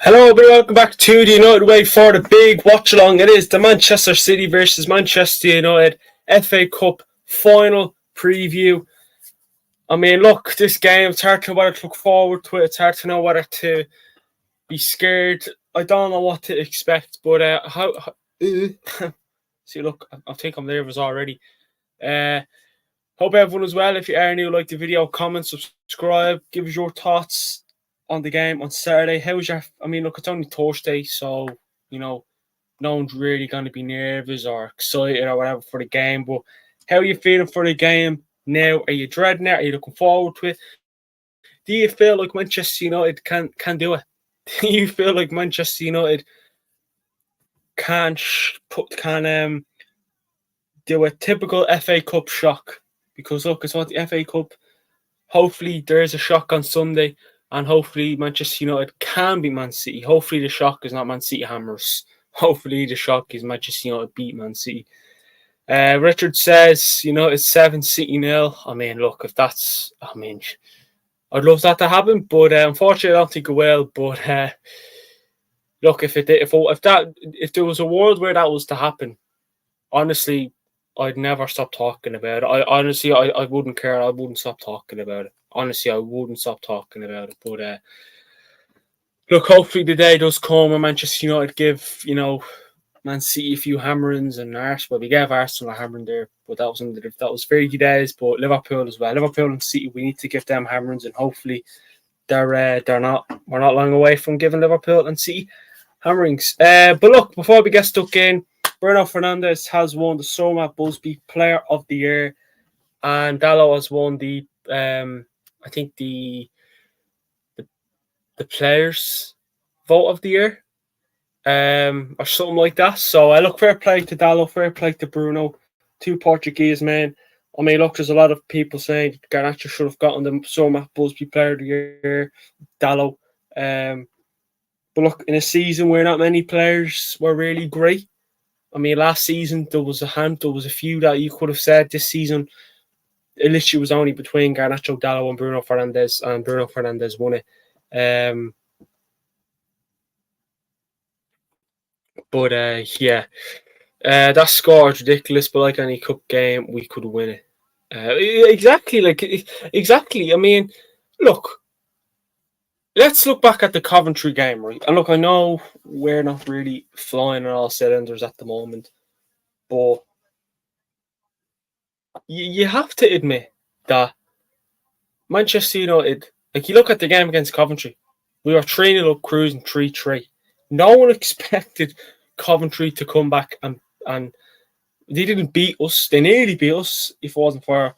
Hello, everybody. Welcome back to the United Way for the big watch along. It is the Manchester City versus Manchester United FA Cup final preview. I mean, look, this game, it's hard to know whether to look forward to it. It's hard to know whether to be scared. I don't know what to expect, but see, look, I think I'm nervous already. Hope everyone is well. If you are new, like the video, comment, subscribe, give us your thoughts on the game on Saturday. Look, it's only Thursday, so, no one's really going to be nervous or excited or whatever for the game, but how are you feeling for the game now? Are you dreading it? Are you looking forward to it? Do you feel like Manchester United can do it? Do you feel like Manchester United can do a typical FA Cup shock? Because look, it's what the FA Cup. Hopefully there is a shock on Sunday, and hopefully Manchester United can beat Man City. Hopefully the shock is not Man City hammers. Hopefully the shock is Manchester United beat Man City. Richard says, it's 7 City 0. I mean, look, I'd love that to happen, but unfortunately I don't think it will. But look, if there was a world where that was to happen, honestly, I'd never stop talking about it. I wouldn't care. I wouldn't stop talking about it. Honestly, I wouldn't stop talking about it. But look, hopefully the day does come when Manchester United give, Man City a few hammerings and Arsenal. Well, we gave Arsenal a hammering there, but that was very good days. But Liverpool as well. Liverpool and City, we need to give them hammerings, and hopefully we're not long away from giving Liverpool and City hammerings. But look, before we get stuck in, Bruno Fernandes has won the Soma Busby Player of the Year, and Dalot has won the Players Vote of the Year, or something like that. So I look, fair play to Dalot, fair play to Bruno, two Portuguese men. I mean, look, there's a lot of people saying Garnacho should have gotten the Soma Busby Player of the Year, Dalot. But look, in a season where not many players were really great. I mean, last season there was a few that you could have said. This season, it literally was only between Garnacho, Dalot, and Bruno Fernandes, and Bruno Fernandes won it. That score is ridiculous. But like any cup game, we could win it. Exactly. I mean, look. Let's look back at the Coventry game, right? And look, I know we're not really flying on all cylinders at the moment, but you have to admit that Manchester United, like you look at the game against Coventry, we were 3-0 up, cruising 3-3. No one expected Coventry to come back and they didn't beat us. They nearly beat us if it wasn't for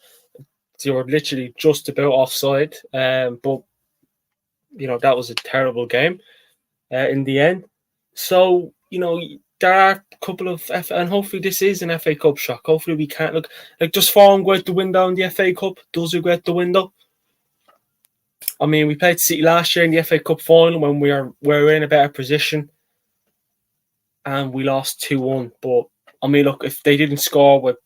they were literally just about offside. But that was a terrible game in the end. So, there are a couple of and hopefully this is an FA Cup shock. Hopefully we can't look like just form go out the window in the FA Cup. Does it go out the window? I mean, we played City last year in the FA Cup final when we were in a better position and we lost 2-1. But I mean, look, if they didn't score with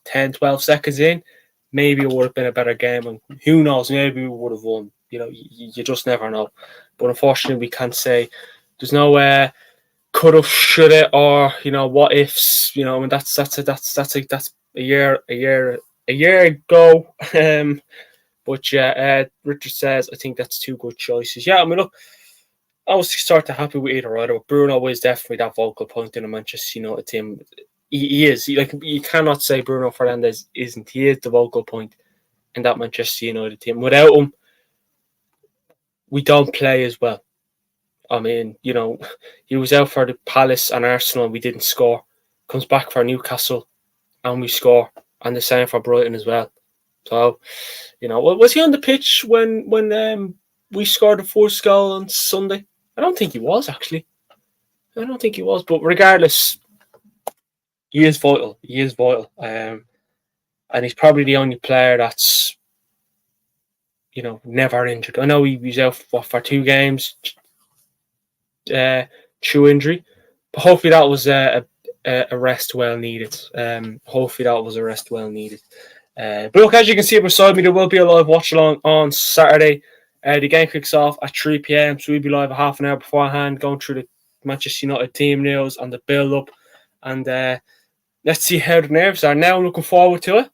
10, 12 seconds in, maybe it would have been a better game, and who knows, maybe we would have won. You just never know. But unfortunately, we can't say. There's no could have, should have, or what ifs. And that's a year ago. But yeah, Richard says I think that's two good choices. Yeah, I mean, look, I was sort of happy with either either. But Bruno is definitely that vocal point in a Manchester United team. He is. You cannot say Bruno Fernandes isn't. He is the vocal point in that Manchester United team. Without him, we don't play as well. I mean, he was out for the Palace and Arsenal and we didn't score. Comes back for Newcastle and we score. And the same for Brighton as well. So, was he on the pitch when we scored the first goal on Sunday? I don't think he was, actually. I don't think he was. But regardless, he is vital. He is vital. And he's probably the only player that's never injured. I know he was out for 2 games through injury, but hopefully that was a rest well needed. But look, as you can see beside me, there will be a live watch along on Saturday. The game kicks off at 3 p.m, so we'll be live a half an hour beforehand, going through the Manchester United team news and the build-up. And let's see how the nerves are. Now I'm looking forward to it.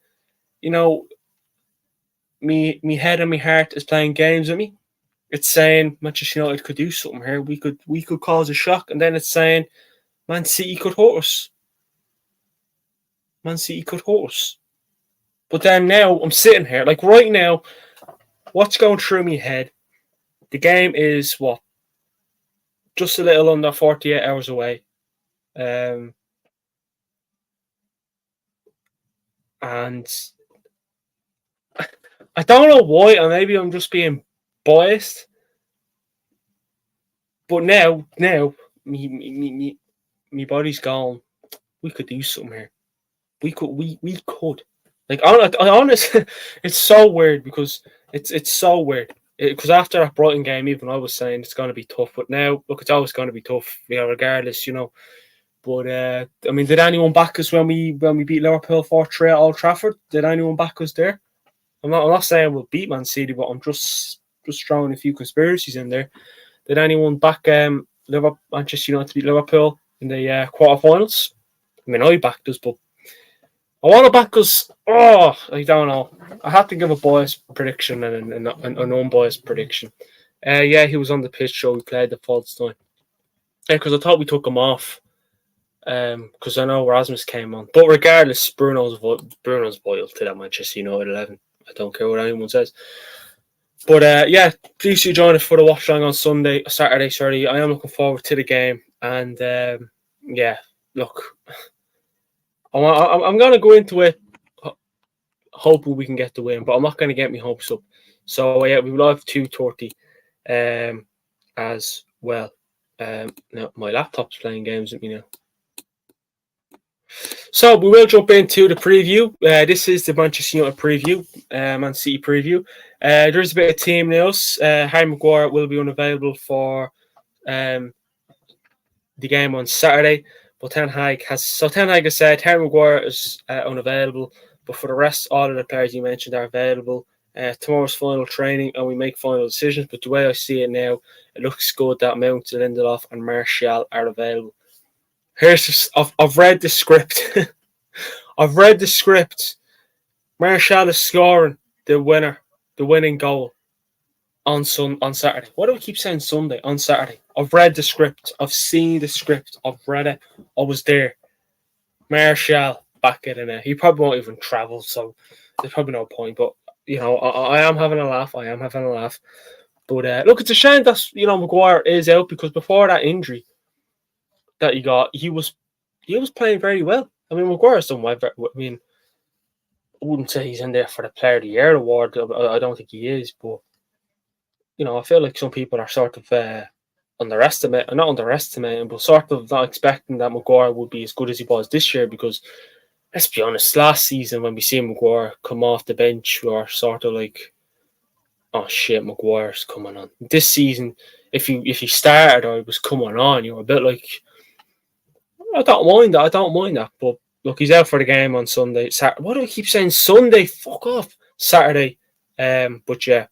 You know, me head and my heart is playing games with me. It's saying Manchester United could do something here. We could cause a shock. And then it's saying Man City could hurt us. Man City could hurt us. But then now I'm sitting here, like right now, what's going through my head? The game is what? Just a little under 48 hours away. And I don't know why, and maybe I'm just being biased. But now, me body's gone. We could do something here. We could. Like, honestly, it's so weird because it's so weird. Because after that Brighton game, even I was saying it's going to be tough. But now, look, it's always going to be tough, regardless, But I mean, did anyone back us when we beat Liverpool 4-3 at Old Trafford? Did anyone back us there? I'm not saying we'll beat Man City, but I'm just throwing a few conspiracies in there. Did anyone back Manchester United to beat Liverpool in the quarterfinals? I mean, I backed us, but I want to back us. Oh, I don't know. I had to give a biased prediction and an unbiased prediction. Yeah, he was on the pitch, so we played the false nine. Yeah, because I thought we took him off. Because I know Rasmus came on. But regardless, Bruno's vital to that Manchester United 11. I don't care what anyone says. But yeah, please do join us for the watch along on Saturday. Sorry, I am looking forward to the game. And yeah, look, I'm going to go into it hoping we can get the win, but I'm not going to get my hopes up. So yeah, we will have 2:30 as well. Now my laptop's playing games with me now. So we will jump into the preview. This is the Manchester United preview, Man City preview. There's a bit of team news. Harry Maguire will be unavailable for the game on Saturday, but Ten Hag has said Harry Maguire is unavailable, but for the rest, all of the players you mentioned are available. Tomorrow's final training, and we make final decisions. But the way I see it now, it looks good that Mount, Lindelof, and Martial are available. I've read the script. I've read the script. Martial is scoring the winning goal on Saturday. Why do I keep saying Sunday? On Saturday. I've read the script. I've seen the script. I've read it. I was there. Martial back in it. He probably won't even travel, so there's probably no point. But I am having a laugh. But look, it's a shame that Maguire is out, because before that injury that he got, he was playing very well. I mean, Maguire's done well. I mean, I wouldn't say he's in there for the Player of the Year award. I don't think he is, but I feel like some people are sort of not underestimating, but sort of not expecting that Maguire would be as good as he was this year. Because let's be honest, last season when we see Maguire come off the bench, we were sort of like, oh shit, Maguire's coming on. This season, if he started or he was coming on, you were a bit like, I don't mind that. But look, he's out for the game on Sunday. Why do I keep saying Sunday? Fuck off. Saturday. But yeah,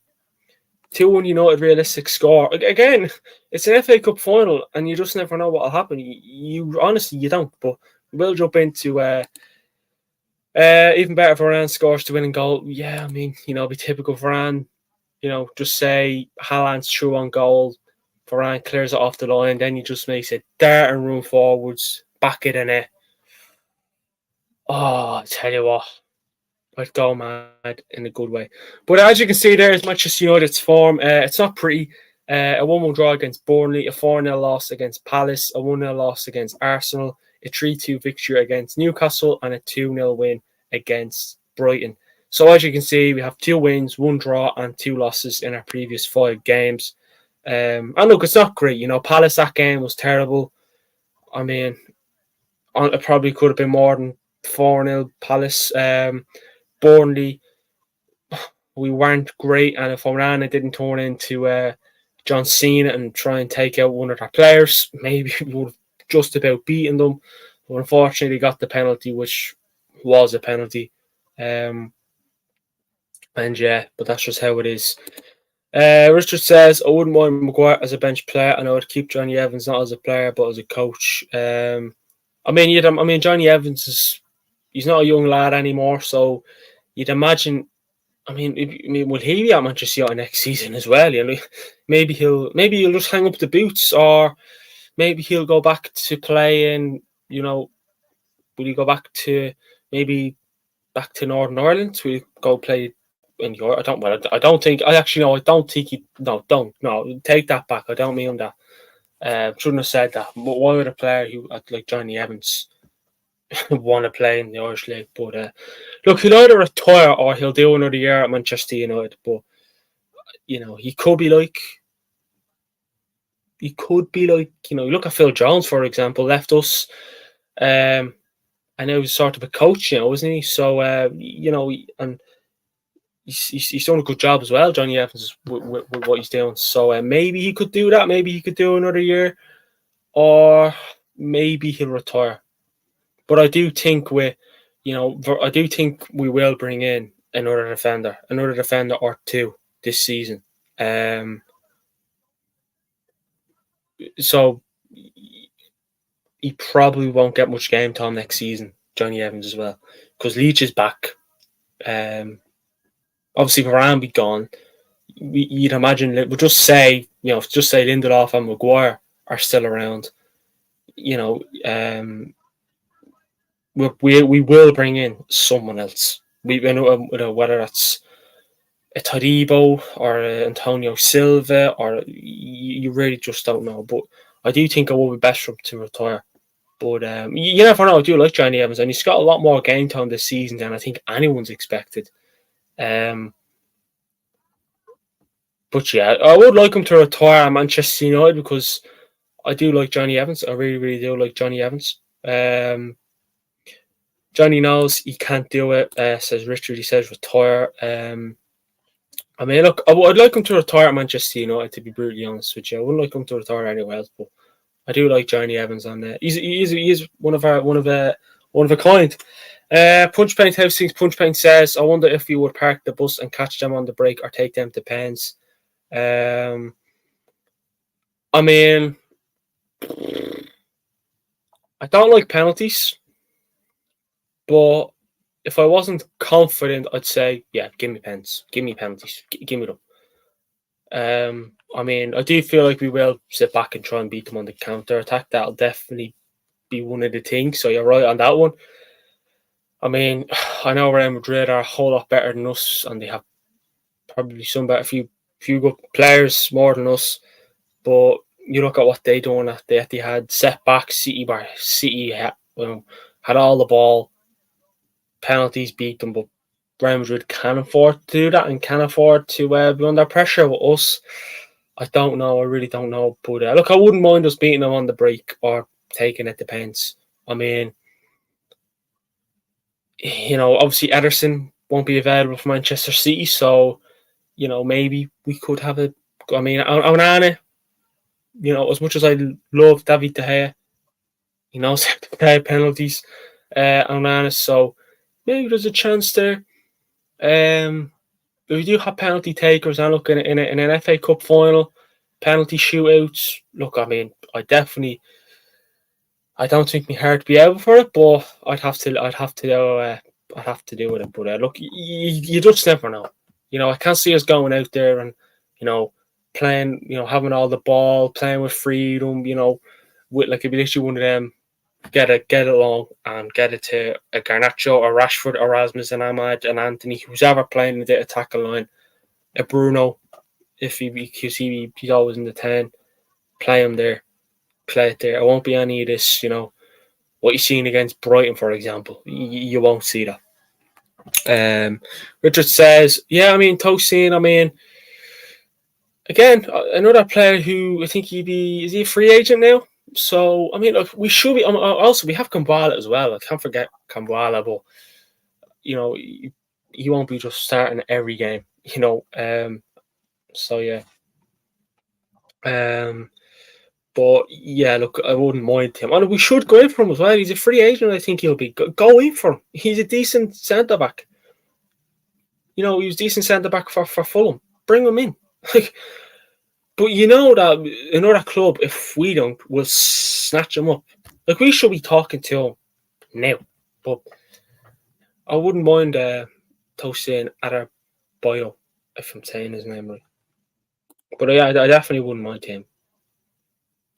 2-1 United realistic score. Again, it's an FA Cup final, and you just never know what will happen. You honestly, you don't. But we'll jump into even better. Varane scores the winning goal. Yeah, I mean, be typical Varane. Just say Haaland's through on goal. Varane clears it off the line, then he just makes it dart and run forwards, back it in it. Oh, I tell you what, I'd go mad in a good way. But as you can see there, as Manchester United's form, it's not pretty. A 1-1 draw against Burnley, a 4-0 loss against Palace, a 1-0 loss against Arsenal, a 3-2 victory against Newcastle, and a 2-0 win against Brighton. So as you can see, we have 2 wins, 1 draw, and 2 losses in our previous 5 games. And look, it's not great. Palace, that game was terrible. I mean, it probably could have been more than 4-0 Palace. Burnley, we weren't great. And if Orana didn't turn into John Cena and try and take out one of their players, maybe we would have just about beaten them. But unfortunately, got the penalty, which was a penalty. And yeah, but that's just how it is. Richard says, I wouldn't mind Maguire as a bench player, and I would keep Johnny Evans not as a player but as a coach. Johnny Evans he's not a young lad anymore, so you'd imagine. Will he be at Manchester United next season as well? You know, maybe he'll just hang up the boots, or maybe he'll go back to playing. You know, will he go back to maybe back to Northern Ireland? Will he go play in Europe? I don't think. I actually know. I don't think he. No, don't. No, take that back. I don't mean that. Shouldn't have said that. But why would a player who like Johnny Evans want to play in the Irish League? But look, he'll either retire or he'll do another year at Manchester United. But you know, he could be like, you know, look at Phil Jones, for example, left us. And now he's sort of a coach, you know, isn't he? So you know, and he's done a good job as well, Johnny Evans, with what he's doing. So maybe he could do that. Maybe he could do another year, or maybe he'll retire. But I do think we will bring in another defender or two this season. So he probably won't get much game time next season, Johnny Evans as well, because Leach is back. Obviously, Varane be gone. You'd imagine we'll just say Lindelof and Maguire are still around. You know, we will bring in someone else. Whether that's a Todibo or a Antonio Silva, or you really just don't know. But I do think it will be best for him to retire. But you never know. I do like Johnny Evans, and he's got a lot more game time this season than I think anyone's expected. But yeah, I would like him to retire at Manchester United because I do like Johnny Evans. I really, really do like Johnny Evans. Johnny knows he can't do it, says Richard. He says retire. Look, I'd like him to retire at Manchester United, to be brutally honest with you. I wouldn't like him to retire anywhere else, but I do like Johnny Evans on there. He is one of a kind. Punch Paint House thinks Punch Paint says, I wonder if you would park the bus and catch them on the break or take them to pens. I don't like penalties, but if I wasn't confident, I'd say, yeah, give me pens, give me penalties, give me them. I do feel like we will sit back and try and beat them on the counter attack. That'll definitely be one of the things. So you're right on that one. I know Real Madrid are a whole lot better than us, and they have probably few good players more than us. But you look at what they done at the Etihad, setback. City had all the ball, penalties beat them, but Real Madrid can afford to do that and can afford to be under pressure. With us, I don't know. I really don't know. But look, I wouldn't mind us beating them on the break or taking it to pens. Obviously Ederson won't be available for Manchester City, so maybe we could have a. Onana, as much as I love David De Gea, he knows how to play penalties. Onana, so maybe there's a chance there. We do have penalty takers, and look in an FA Cup final, penalty shootouts. Look, I don't think my heart would be able for it, but I'd have to do with it. But look, you just never know. I can't see us going out there and playing, having all the ball, playing with freedom. With like it'd be literally one of them. Get it along and get it to a Garnacho or Rashford or Rasmus and Ahmad and Anthony, who's ever playing in the attacking line. A Bruno, if he's always in the 10, play him there, play it there. It won't be any of this, what you're seeing against Brighton, for example. You won't see that. Richard says, Tosin, again, another player who I think is he a free agent now? So, look, we should be. Also, we have Kambala as well. I can't forget Kambala, but he won't be just starting every game. So yeah. But yeah, look, I wouldn't mind him. And we should go in for him as well. He's a free agent. I think he'll be go in for him. He's a decent centre back. He was decent centre back for Fulham. Bring him in. Like, but you know that another club, if we don't, will snatch him up. Like, we should be talking to him now. But I wouldn't mind Tosin Adarabioyo, if I'm saying his name right. But yeah, I definitely wouldn't mind him.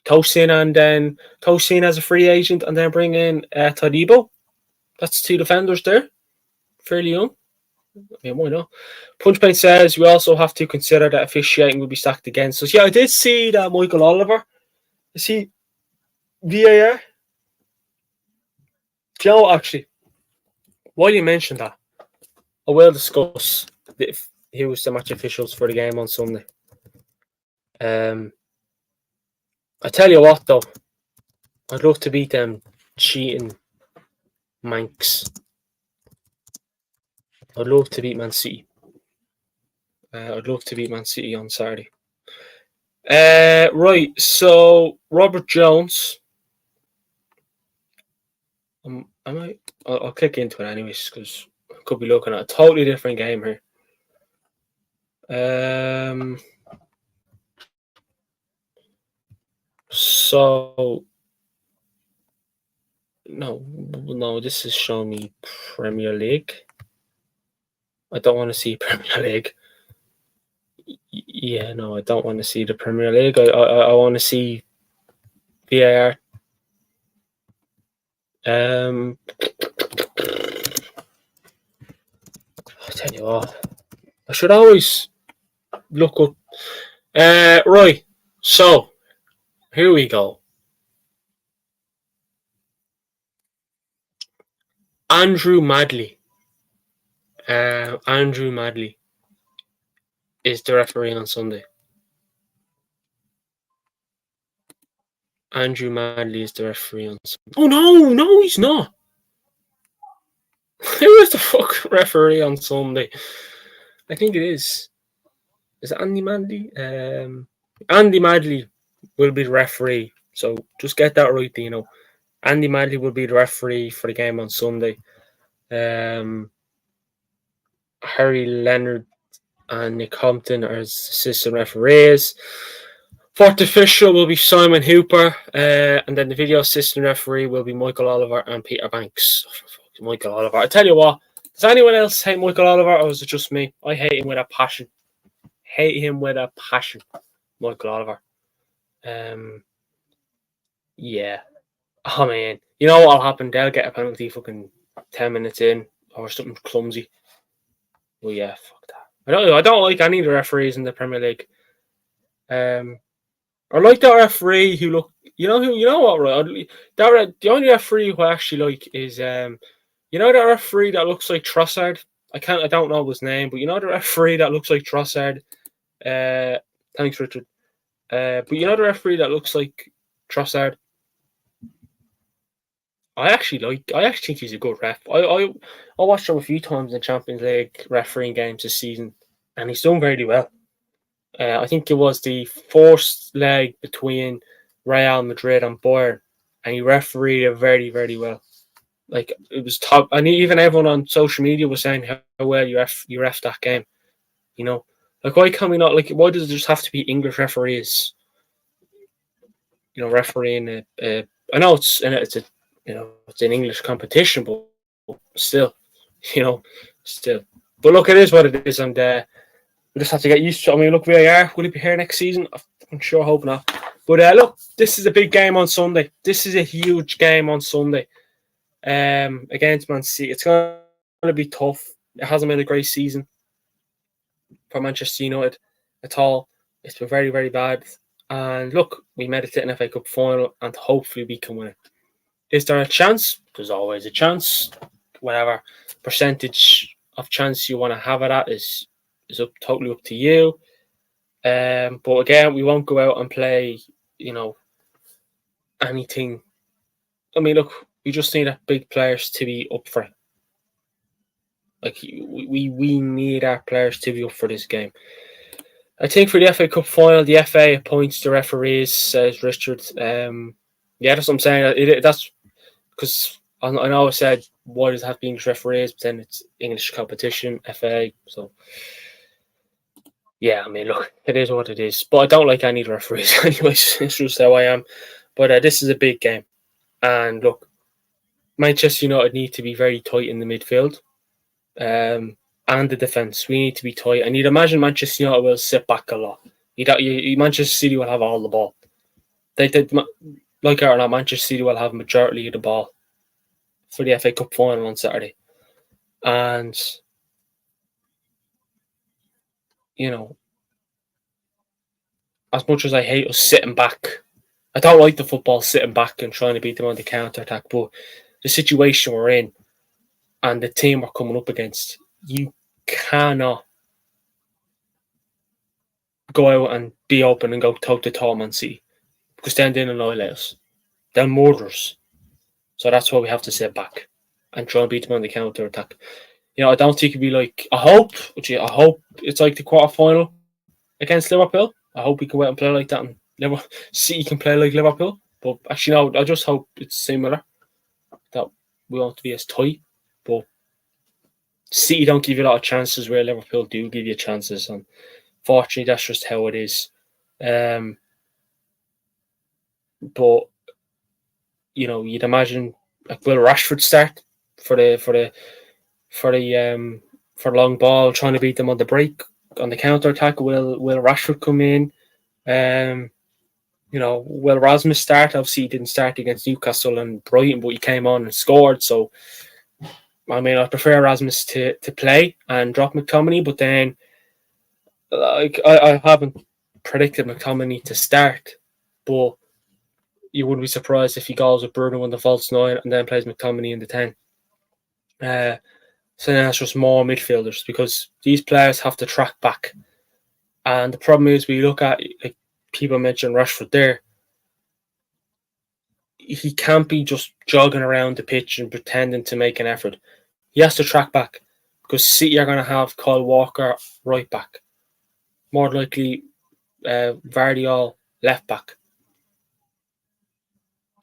Tosin and then Tosin as a free agent, and then bring in Todibo. That's two defenders there, fairly young. I mean, why not? Punchpoint says we also have to consider that officiating will be stacked against us. Yeah, I did see that Michael Oliver. Is he VAR? Do you know what, actually? While you mentioned that, I will discuss who was the match officials for the game on Sunday. I tell you what, though, I'd love to beat them cheating Manx. I'd love to beat Man City. I'd love to beat Man City on Saturday. Right, so Robert Jones. I'll click into it anyways because I could be looking at a totally different game here. So no, this is showing me Premier League. I don't want to see Premier League. Yeah, no, I don't want to see the Premier League. I want to see VAR. I tell you what, I should always look up. Right, so here we go. Andrew Madley is the referee on Sunday. Andrew Madley is the referee on Sunday. Oh no, he's not. Who is the fuck referee on Sunday? I think it is. Is it Andy Madley? Andy Madley will be the referee. So just get that right, Dino. Andy Madley will be the referee for the game on Sunday. Harry Leonard and Nick Compton are assistant referees. Fourth official will be Simon Hooper, and then the video assistant referee will be Michael Oliver and Peter Banks. Michael Oliver. I tell you what, does anyone else hate Michael Oliver, or is it just me? I hate him with a passion. Michael Oliver. Yeah. Oh man, you know what'll happen? They'll get a penalty fucking 10 minutes in, or something clumsy. Well, yeah, fuck that. I don't like any of the referees in the Premier League. I like that referee who look. You know what? Right? The only referee who I actually like is you know that referee that looks like Trossard. I don't know his name, but you know the referee that looks like Trossard. Thanks, Richard. But you know the referee that looks like Trossard. I actually think he's a good ref. I watched him a few times in Champions League refereeing games this season, and he's done very well. I think it was the first leg between Real Madrid and Bayern, and he refereed it very, very well. Like, it was top, and even everyone on social media was saying how well you ref that game. You know, like, why can we not? Like, why does it just have to be English referees? You know, refereeing. I know it's an English competition, but still, still. But look, it is what it is, and we just have to get used to it. I mean, look, VAR, will it be here next season? I'm sure, hope not. But look, this is a big game on Sunday. This is a huge game on Sunday against Man City. It's going to be tough. It hasn't been a great season for Manchester United at all. It's been very, very bad. And look, we made it to an FA Cup final, and hopefully we can win it. Is there a chance? There's always a chance. Whatever percentage of chance you want to have it at is totally up to you. But again, we won't go out and play, anything. I mean, look, we just need our big players to be up for it. Like, we need our players to be up for this game. I think for the FA Cup final, the FA appoints the referees, says Richard. Yeah, that's what I'm saying. That's because I know I said why does it have to be English referees, but then it's English competition, FA. So Yeah, I mean, look, it is what it is. But I don't like any of the referees, anyways. It's just how I am. But this is a big game, and look, Manchester United need to be very tight in the midfield, and the defence. We need to be tight, and you'd imagine Manchester United will sit back a lot. Manchester City will have all the ball. They did, like it or not, Manchester City will have majority of the ball for the FA Cup final on Saturday, and you know, as much as I hate us sitting back, I don't like the football sitting back and trying to beat them on the counter attack. But the situation we're in and the team we're coming up against, you cannot go out and be open and go toe to toe Man City because then they'll annihilate us. They'll murder us. So that's why we have to sit back and try and beat them on the counter attack. I don't think it'd be like. I hope it's like the quarter final against Liverpool. I hope we can wait and play like that, and City can play like Liverpool. But actually, no, I just hope it's similar. That we want to be as tight, but City don't give you a lot of chances where Liverpool do give you chances, and fortunately, that's just how it is. But you'd imagine like will Rashford start for the long ball, trying to beat them on the break, on the counter attack. Will Rashford come in? Will Rasmus start? Obviously, he didn't start against Newcastle and Brighton, but he came on and scored. So, I mean, I prefer Rasmus to play and drop McTominay, but then, like, I haven't predicted McTominay to start, but you wouldn't be surprised if he goes with Bruno in the false 9 and then plays McTominay in the 10. So then that's just more midfielders because these players have to track back. And the problem is we look at, like people mentioned Rashford there, he can't be just jogging around the pitch and pretending to make an effort. He has to track back because City are going to have Kyle Walker right back. More likely Vardiol left back.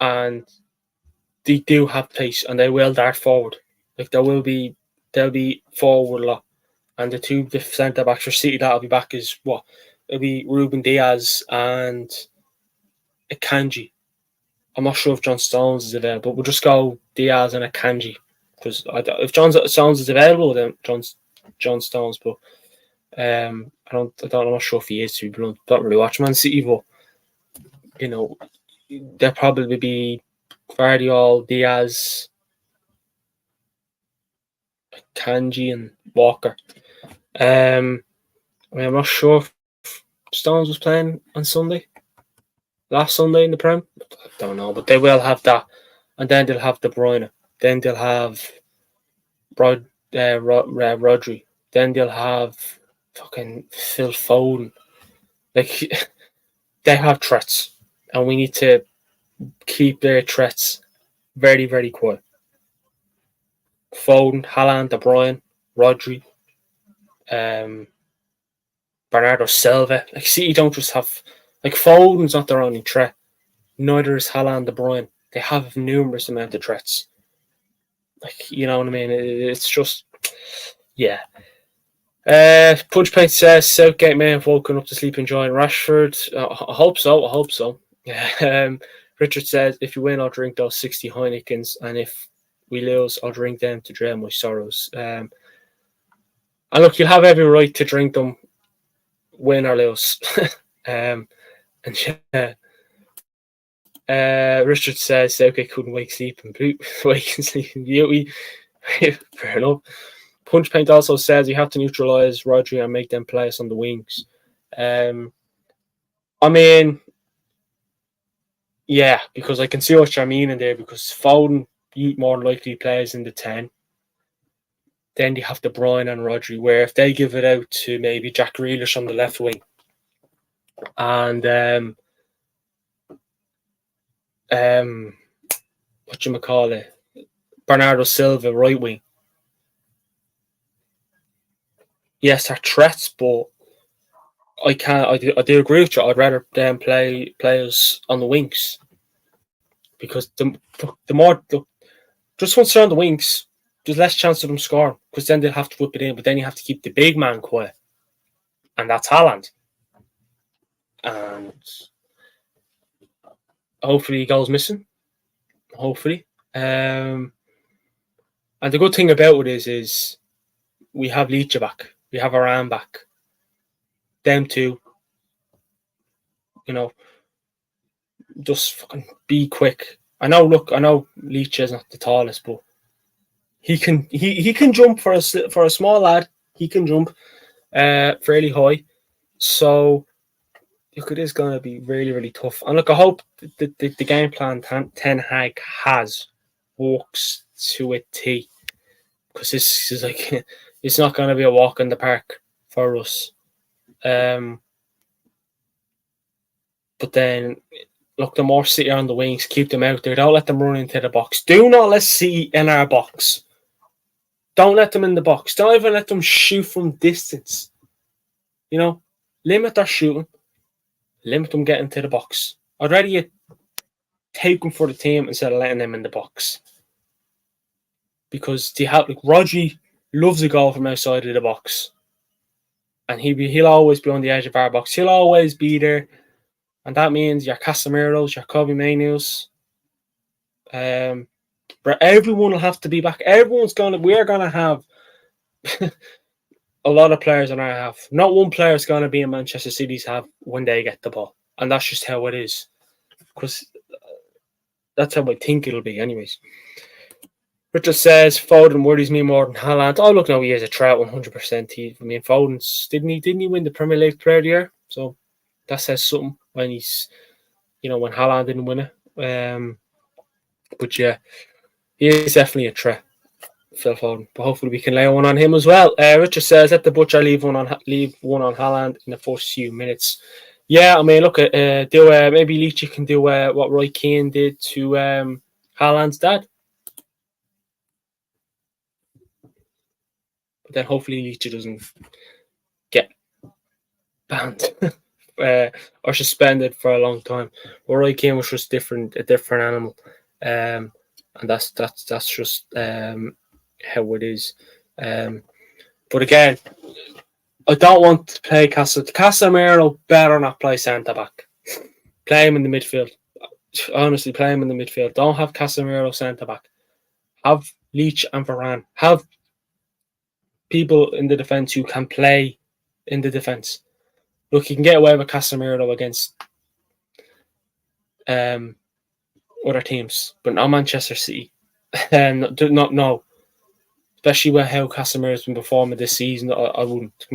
And they do have pace and they will dart forward. Like they'll be forward a lot. And the two centre backs for City that'll be back is what? It'll be Ruben Diaz and Akanji. I'm not sure if John Stones is available, but we'll just go Diaz and Akanji. Because if John Stones is available, then John Stones, but I'm not sure if he is, to be blunt. Don't really watch Man City, but there'll probably be Vardiol, Diaz, Kanji, and Walker. I'm not sure if Stones was playing on Sunday, last Sunday in the Prem. I don't know, but they will have that, and then they'll have De Bruyne. Then they'll have Rodri. Then they'll have fucking Phil Foden. Like they have threats, and we need to keep their threats very, very quiet. Foden, Haaland, De Bruyne, Rodri, Bernardo Silva. Like, see, you don't just have like Foden's not their only threat. Neither is Haaland, De Bruyne. They have numerous amount of threats. Like, you know what I mean? It's just, yeah. Punch Paint says Southgate may have woken up to sleep enjoying Rashford. I hope so. Richard says, if you win, I'll drink those 60 Heinekens, and if we lose, I'll drink them to drown my sorrows. And look, you'll have every right to drink them, win or lose. And yeah. Richard says Southgate couldn't wake and sleep in beauty. Fair enough. Punch Paint also says you have to neutralise Rodri and make them play us on the wings. I mean, yeah, because I can see what you mean in there, because Foden more likely plays in the 10. Then you have De Bruyne and Rodri, where if they give it out to maybe Jack Grealish on the left wing and Bernardo Silva right wing. Yes, they're threats, but I do agree with you. I'd rather them play players on the wings, because the more just once they're on the wings, there's less chance of them scoring, because then they'll have to whip it in. But then you have to keep the big man quiet. and that's Haaland. And hopefully he goes missing. Hopefully. And the good thing about it is we have Leach back. We have Varane back. Them two, just fucking be quick. I know Leach is not the tallest, but he can jump for a small lad. He can jump fairly high. So it is going to be really, really tough. And I hope the game plan Ten Hag has works to a T, because this is it's not going to be a walk in the park for us. But then, the more City on the wings, keep them out there. Don't let them run into the box. Do not let City in our box. Don't let them in the box. Don't even let them shoot from distance. Limit their shooting. Limit them getting to the box. I'd rather you take them for the team instead of letting them in the box. Because Rodri loves a goal from outside of the box. And he'll always be on the edge of our box. He'll always be there. And that means your Casemiros, your Kobe Mainus. But everyone will have to be back. We're going to have a lot of players in our half. Not one player is going to be in Manchester City's half when they get the ball. And that's just how it is. Because that's how I think it'll be anyways. Richard says, Foden worries me more than Haaland. Oh, look, no, he is a threat 100%. Foden's... Didn't he win the Premier League Player of the Year? So that says something when he's... when Haaland didn't win it. But yeah, he is definitely a threat, Phil Foden. But hopefully we can lay one on him as well. Richard says, let the butcher leave one on Haaland in the first few minutes. Yeah, I mean, look, maybe Leach can do what Roy Keane did to Haaland's dad. But then hopefully Leach doesn't get banned or suspended for a long time. But Roy Keane was just a different animal. And that's just how it is. But again, I don't want to play Casemiro. Better not play centre back. Play him in the midfield. Honestly, play him in the midfield. Don't have Casemiro centre back. Have Leach and Varane. Have people in the defence who can play in the defence. Look, you can get away with Casemiro against other teams, but not Manchester City. No. Especially with how Casemiro's been performing this season, I wouldn't.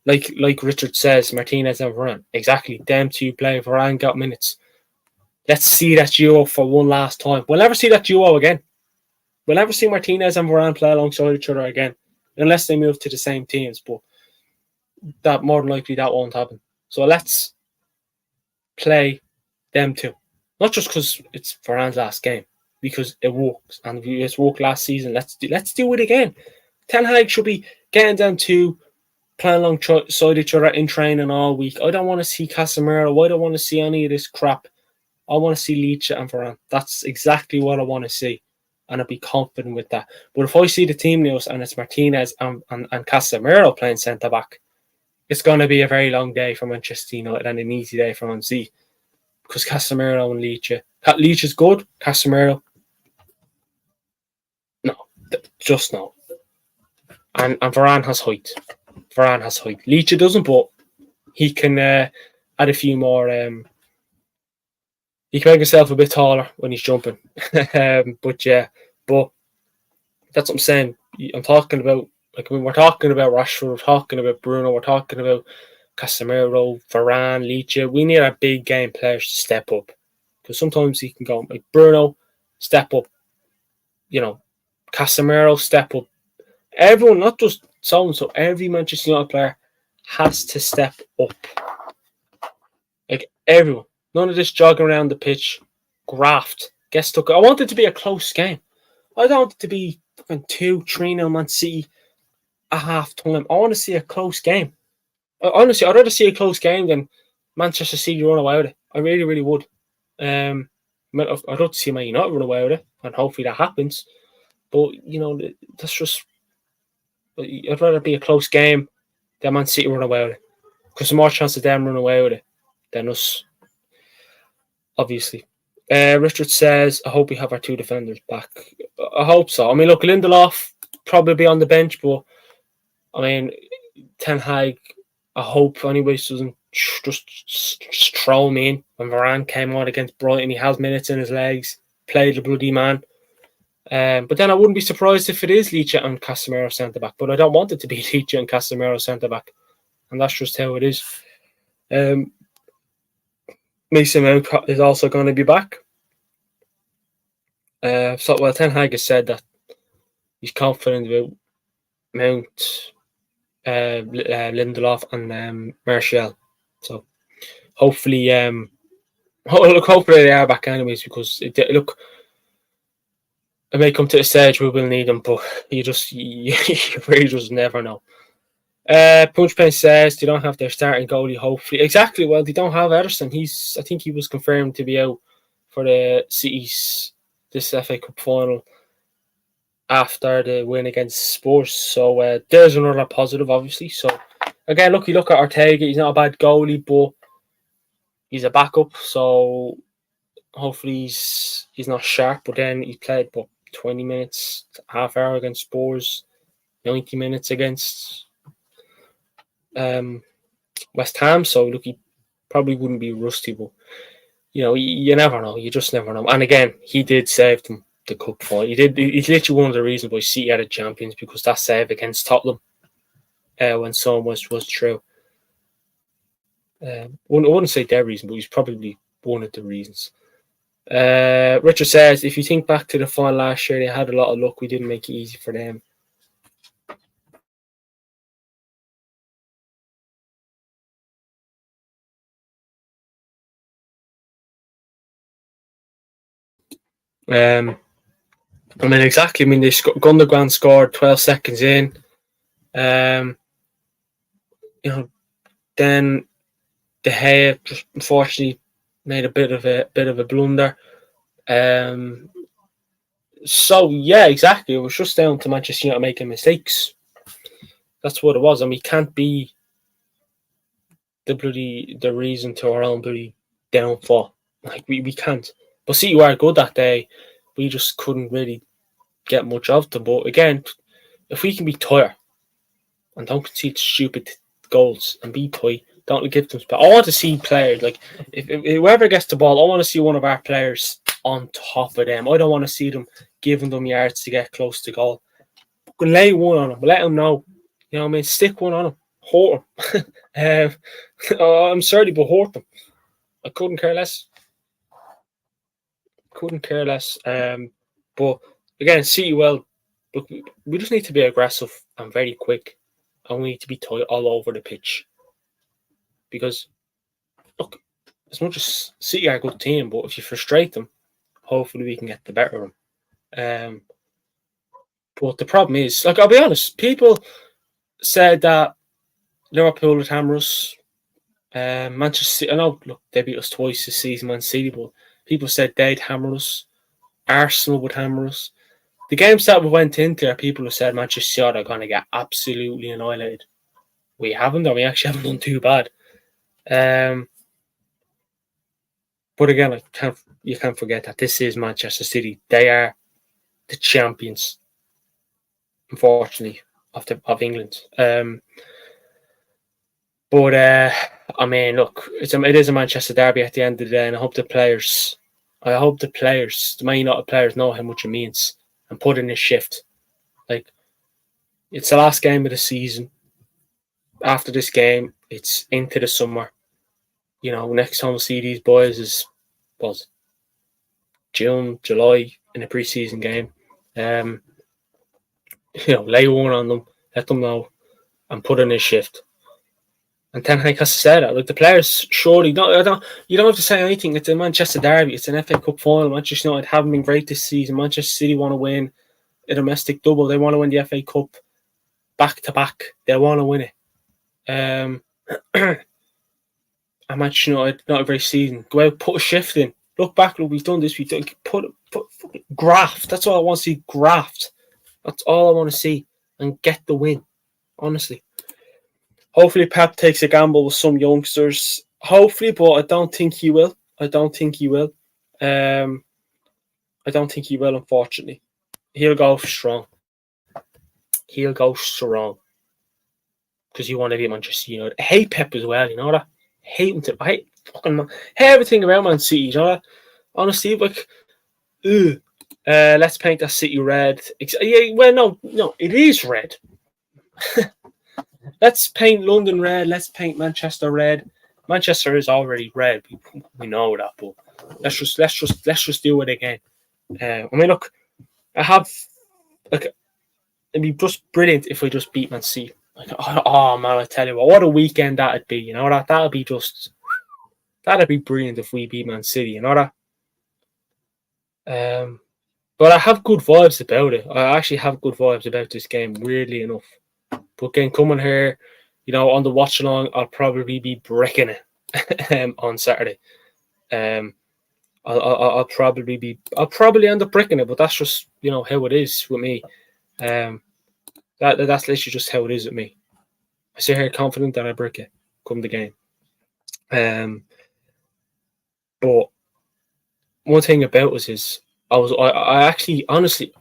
Like Richard says, Martinez and Varane. Exactly. Them two play. Varane got minutes. Let's see that duo for one last time. We'll never see that duo again. We'll never see Martinez and Varane play alongside each other again, unless they move to the same teams. But that more than likely that won't happen. So let's play them two. Not just because it's Varane's last game, because it works and it's worked last season. Let's do it again. Ten Hag should be getting them to playing alongside each other in training all week. I don't want to see Casemiro. I don't want to see any of this crap. I want to see Leach and Varane. That's exactly what I want to see, and I'll be confident with that. But if I see the team news and it's Martinez and Casemiro playing centre back, it's going to be a very long day for Manchester United and an easy day for Man City. Because Casemiro and Leach. Leach is good. Casemiro, no. Just no. And Varane has height. Leach doesn't, but he can add a few more. He can make himself a bit taller when he's jumping. But that's what I'm saying. I'm talking about, we're talking about Rashford, we're talking about Bruno, we're talking about Casemiro, Varane, Leach. We need our big game players to step up. Because sometimes he can go like Bruno, step up. Casemiro, step up. Everyone, not just so every Manchester United player has to step up. Like everyone. None of this jogging around the pitch, graft, get stuck. I want it to be a close game. I don't want it to be 2-3-0 Man City at half time. I want to see a close game. Honestly, I'd rather see a close game than Manchester City run away with it. I really, really would. I'd love to see Man United run away with it, and hopefully that happens. But, that's just... I'd rather be a close game Then Man City run away with it. Because there's more chance of them running away with it than us, obviously. Richard says, I hope we have our 2 defenders back. I hope so. I mean, look, Lindelof probably be on the bench, but I mean, Ten Hag, I hope anyways doesn't just throw me in. When Varane came on against Brighton, he has minutes in his legs, played the bloody man. But then I wouldn't be surprised if it is Leach and Casemiro centre back. But I don't want it to be Leach and Casemiro centre back, and that's just how it is. Mason Mount is also going to be back. Ten Hag has said that he's confident about Mount, Lindelof, and Martial. So hopefully, hopefully they are back anyways, because it may come to a stage where we'll need them, but you really just never know. Punchpain says they don't have their starting goalie, hopefully. Exactly, well, they don't have Ederson. I think he was confirmed to be out for the City's this FA Cup final after the win against Spurs. So there's another positive, obviously. So again, you look at Ortega, he's not a bad goalie, but he's a backup, so hopefully he's not sharp. But then he played 20 minutes, half hour against Spurs, 90 minutes against West Ham. So look, he probably wouldn't be rusty, but you never know. You just never know. And again, he did save them the cup final. He's literally one of the reasons why City are the champions, because that save against Tottenham when so much was true. I wouldn't say their reason, but he's probably one of the reasons. Richard says, if you think back to the final last year, they had a lot of luck. We didn't make it easy for them. I mean, exactly. I mean, Gundogan scored 12 seconds in. Then De Gea just unfortunately made a bit of a blunder. So yeah, exactly. It was just down to Manchester United making mistakes. That's what it was, and we can't be the reason to our own bloody downfall. Like we can't. But City were good that day. We just couldn't really get much of them. But again, if we can be tight and don't concede stupid goals and be tight, don't give them space. I want to see players, like if whoever gets the ball, I want to see one of our players on top of them. I don't want to see them giving them yards to get close to goal. Lay one on them, let them know. You know what I mean? Stick one on them, hurt them. I'm sorry, but hurt them. I couldn't care less. But again, see, well, look, we just need to be aggressive and very quick, and we need to be tight all over the pitch. Because, look, as much as City are a good team, but if you frustrate them, hopefully we can get the better of them. But the problem is, I'll be honest, people said that Liverpool would hammer us. Manchester City, I know, look, they beat us twice this season, Man City, but people said they'd hammer us. Arsenal would hammer us. The games that we went into, people have said Manchester City are going to get absolutely annihilated. We haven't, though. We actually haven't done too bad. But again, you can't forget that this is Manchester City. They are the champions, unfortunately, of England. But I mean, look, it is a Manchester derby at the end of the day, and I hope the players, the Man United players, know how much it means and put in a shift. Like, it's the last game of the season. After this game, it's into the summer. Next time we'll see these boys is June, July in a pre-season game. Lay one on them, let them know, and put in a shift. And Ten Hag has to say that. Like, the players, surely, you don't have to say anything. It's a Manchester derby. It's an FA Cup final. Manchester United haven't been great this season. Manchester City want to win a domestic double. They want to win the FA Cup back to back. They want to win it. And Manchester United, not a great season. Go out, put a shift in. Look back, look, we've done this. We've done, put graft. That's all I want to see. Graft. That's all I want to see. And get the win. Honestly. Hopefully, Pep takes a gamble with some youngsters. Hopefully, but I don't think he will. I don't think he will. I don't think he will, unfortunately. He'll go strong. He'll go strong. Because you want to be Manchester United. I hate Pep as well, you know that? I hate him. I hate everything about Man City, you know that? Honestly, like, ugh. Let's paint that City red. Yeah, well, no, it is red. Let's paint London red. Let's paint Manchester red. Manchester is already red. We know that, but let's just do it again. I mean, look, I have like it'd be just brilliant if we just beat Man City. Like, oh man, I tell you what a weekend that'd be. You know that'd be brilliant if we beat Man City. You know that. But I have good vibes about it. I actually have good vibes about this game, weirdly enough. But again, coming here, on the watch along, I'll probably be bricking it on Saturday. I'll probably end up bricking it, but that's just how it is with me. That's literally just how it is with me. I sit here confident that I brick it come the game. But one thing about us is I actually honestly,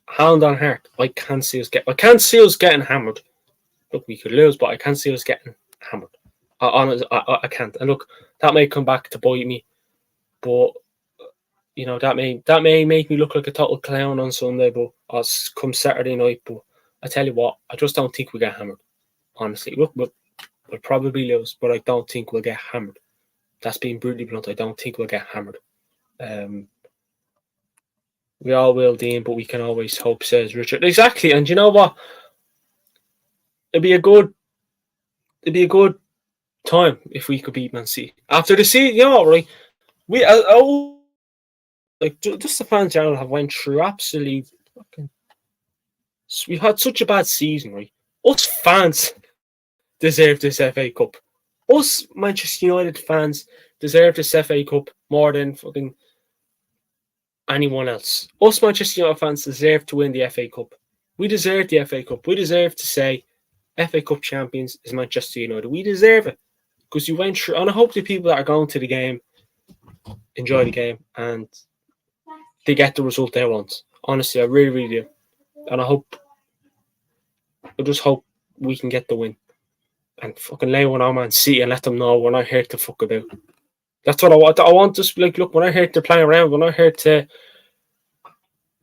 hand on heart, I can't see us getting hammered. Look, we could lose, but I can't see us getting hammered. I can't. And look, that may come back to bite me, but that may make me look like a total clown on Sunday. But come Saturday night, but I tell you what, I just don't think we get hammered. Honestly, look, we'll probably lose, but I don't think we'll get hammered. That's being brutally blunt. I don't think we'll get hammered. We all will, Dean, but we can always hope, says Richard. Exactly, and you know what? It'd be a good time if we could beat Man City after the season. Right? We like just the fans general have went through absolutely fucking. We've had such a bad season, right? Us fans deserve this FA Cup. Us Manchester United fans deserve this FA Cup more than fucking anyone else. Us Manchester United fans deserve to win the FA Cup. We deserve the FA Cup. We deserve to say FA Cup champions is Manchester United. We deserve it because you went through. And I hope the people that are going to the game enjoy the game and they get the result they want. Honestly, I really, really do. And I just hope we can get the win and fucking lay one on Man City and let them know we're not here to fuck about. That's what I want. I want to like, look, we're not here to play around. We're not here to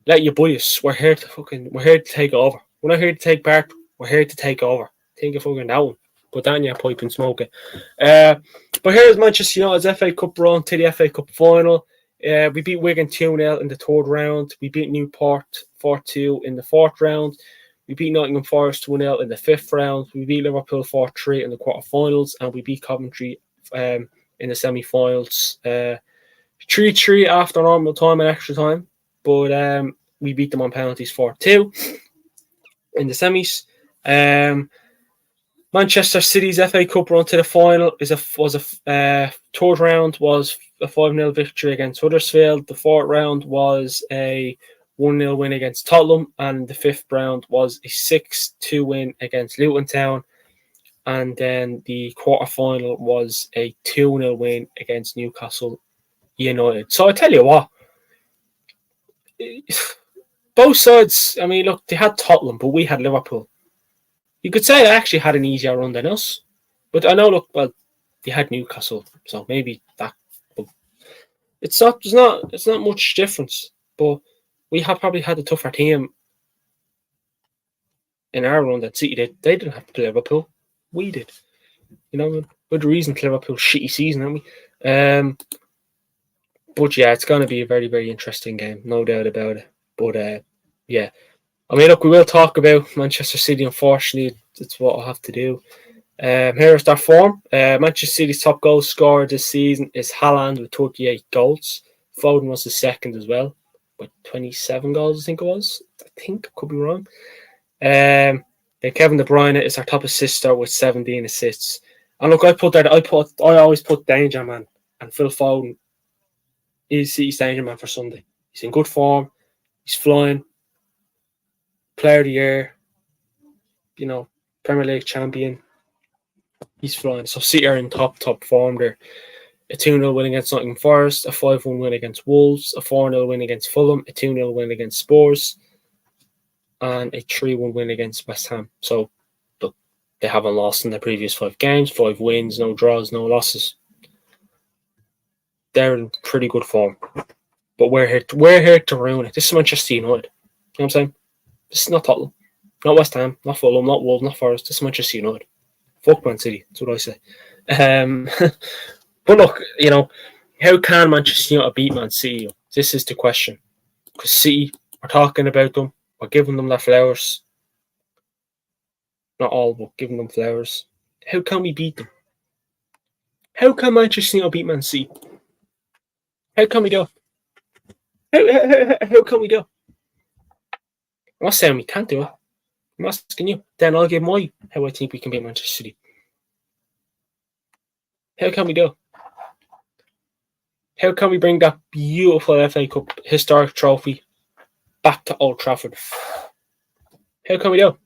let you bully us. We're here to take over. We're not here to take part. We're here to take over. Think of fucking that one. Put that in your pipe and smoke it. But here's Manchester United's FA Cup run to the FA Cup final. We beat Wigan 2-0 in the third round. We beat Newport 4-2 in the fourth round. We beat Nottingham Forest 2-0 in the fifth round. We beat Liverpool 4-3 in the quarterfinals. And we beat Coventry in the semi-finals. 3-3 after normal time and extra time. But we beat them on penalties 4-2 in the semis. Manchester City's FA Cup run to the final was a third round was a 5-0 victory against Huddersfield. The fourth round was a 1-0 win against Tottenham, and the fifth round was a 6-2 win against Luton Town. And then the quarterfinal was a 2-0 win against Newcastle United. So I tell you what, both sides, I mean, look, they had Tottenham, but we had Liverpool. You could say they actually had an easier run than us. But I know, look, well, they had Newcastle, so maybe that. It's not much difference. But we have probably had a tougher team in our run than City did. They didn't have to play Liverpool. We did. We're the reason for Liverpool's shitty season, aren't we? But yeah, it's going to be a very, very interesting game, no doubt about it. But yeah. I mean, look, we will talk about Manchester City. Unfortunately, it's what I'll have to do. Here's their form. Manchester City's top goal scorer this season is Haaland with 38 goals. Foden was the second as well, with 27 goals, I think it was. I could be wrong. Kevin De Bruyne is our top assister with 17 assists. And look, I always put Danger Man, and Phil Foden is City's Danger Man for Sunday. He's in good form. He's flying. Player of the year, Premier League champion. He's flying. So City are in top form there. A 2-0 win against Nottingham Forest, a 5-1 win against Wolves, a 4-0 win against Fulham, a 2-0 win against Spurs, and a 3-1 win against West Ham. So, look, they haven't lost in their previous 5 games, 5 wins, no draws, no losses. They're in pretty good form. But we're here to ruin it. This is Manchester United. You know what I'm saying? This is not Tottenham, not West Ham, not Fulham, not Wolves, not Forest. This is Manchester United. Fuck Man City. That's what I say. But look, how can Manchester United beat Man City? This is the question. Because City, we're talking about them, we're giving them their flowers. Not all, but giving them flowers. How can we beat them? How can Manchester United beat Man City? How can we do it? How can we do it? I'm not saying we can't do it. I'm asking you. Then I'll give my how I think we can beat Manchester City. How can we do it? How can we bring that beautiful FA Cup historic trophy back to Old Trafford? How can we do